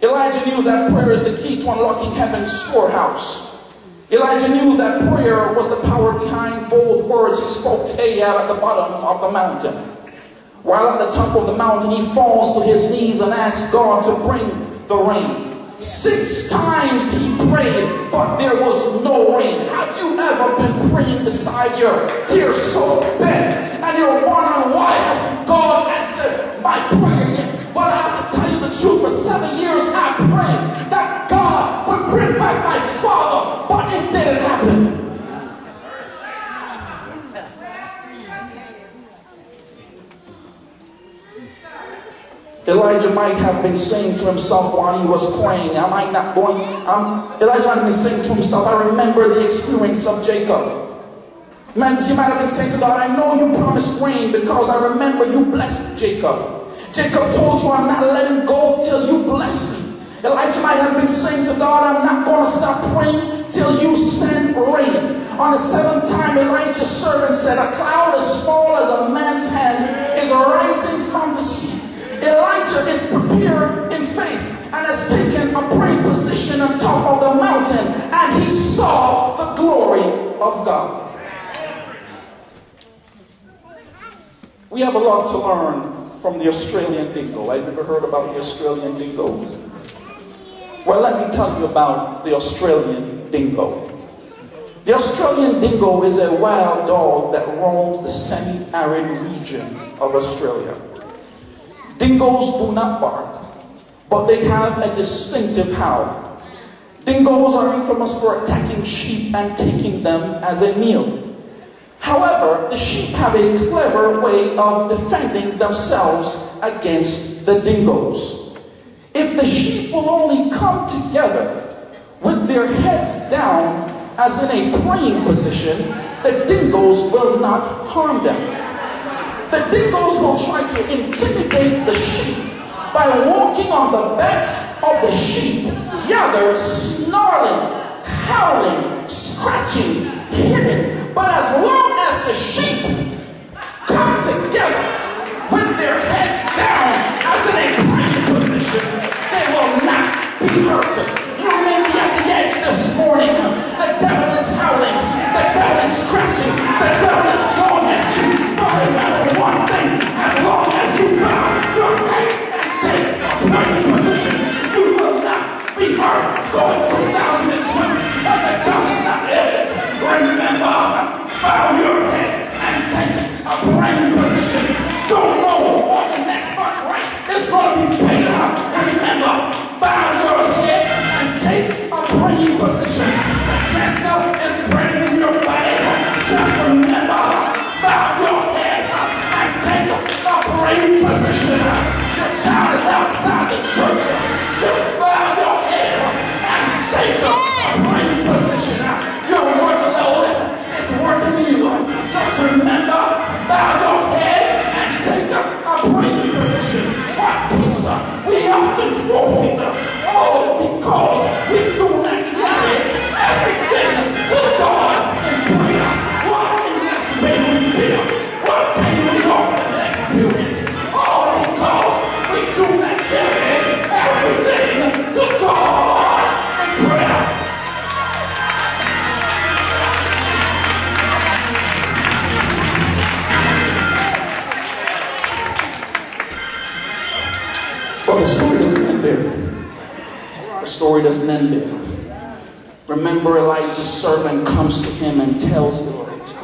Elijah knew that prayer is the key to unlocking heaven's storehouse. Elijah knew that prayer was the power behind bold words he spoke to Ahab at the bottom of the mountain. While at the top of the mountain, he falls to his knees and asks God to bring the rain. 6 times he prayed, but there was no rain. Have you ever been praying beside your tear-soaked bed and you're wondering, why hasn't God answered my prayer yet? Well, I have to tell you the truth. For 7 years I prayed that God would bring back my father, but it didn't happen. Elijah might have been saying to himself while he was praying, Elijah might have been saying to himself, I remember the experience of Jacob. Man, he might have been saying to God, I know you promised rain because I remember you blessed Jacob. Jacob told you, I'm not letting go till you bless me. Elijah might have been saying to God, I'm not going to stop praying till you send rain. On the 7th time, Elijah's servant said, a cloud as small as a man's hand is rising from the sea. Elijah is prepared in faith and has taken a praying position on top of the mountain, and he saw the glory of God. We have a lot to learn from the Australian dingo. Have you ever heard about the Australian dingo? Well, let me tell you about the Australian dingo. The Australian dingo is a wild dog that roams the semi-arid region of Australia. Dingoes do not bark, but they have a distinctive howl. Dingoes are infamous for attacking sheep and taking them as a meal. However, the sheep have a clever way of defending themselves against the dingoes. If the sheep will only come together with their heads down as in a praying position, the dingoes will not harm them. The dingoes will try to intimidate the sheep by walking on the backs of the sheep, gathered, snarling, howling, scratching, hitting. But as long as the sheep come together with their heads down as in a praying position, they will not be hurt. You may be at the edge this morning. The devil is howling. The devil is scratching. The devil is clawing at you. But remember one thing, as long as you bow your head and take a praying position, you will not be hurt. So in 2020, when the job is not evident, remember, bow your head and take a praying position. Don't know what the next month's rent is going to be paid out. Remember, bow your head and take a praying position. The cancer is spreading in your body. Just remember, bow your head and take a praying position. Your child is outside the church. Just bow your head and take a praying position. Your workload is working you. Just remember, bow your head and take a praying position. What peace we often forfeit. Oh, because we do not carry everything to God in prayer. What illness may we bear? What pain we often experience? All because we do not carry everything to God in prayer. Well, the story doesn't end there. The story doesn't end there. Remember, Elijah's servant comes to him and tells Elijah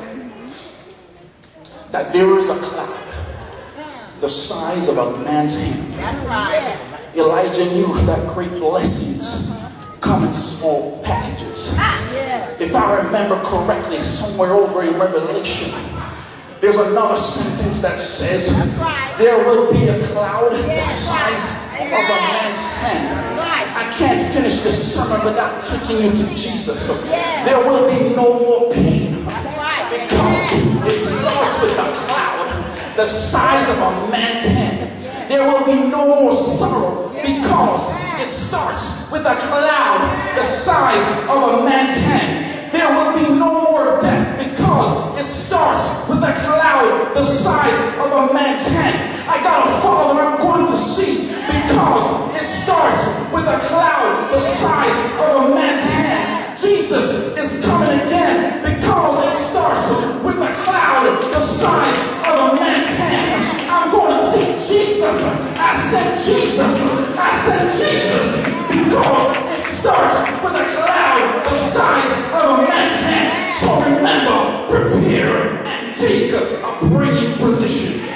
that there is a cloud the size of a man's hand. Elijah knew that great blessings come in small packages. If I remember correctly, somewhere over in Revelation, there's another sentence that says, there will be a cloud the size of a man's hand. I can't finish this sermon without taking you to Jesus. There will be no more pain because it starts with a cloud the size of a man's hand. There will be no more sorrow because it starts with a cloud the size of a man's hand. There will be no more death because it starts with a cloud the size of a man's hand. I got a father I'm going to see because it starts with a cloud the size of a man's hand. Jesus is coming again because it starts with a cloud the size of a man's hand. I'm going to see Jesus. I said Jesus. I said Jesus because it starts with a cloud the size of a man's hand. So remember, prepare and take a praying position.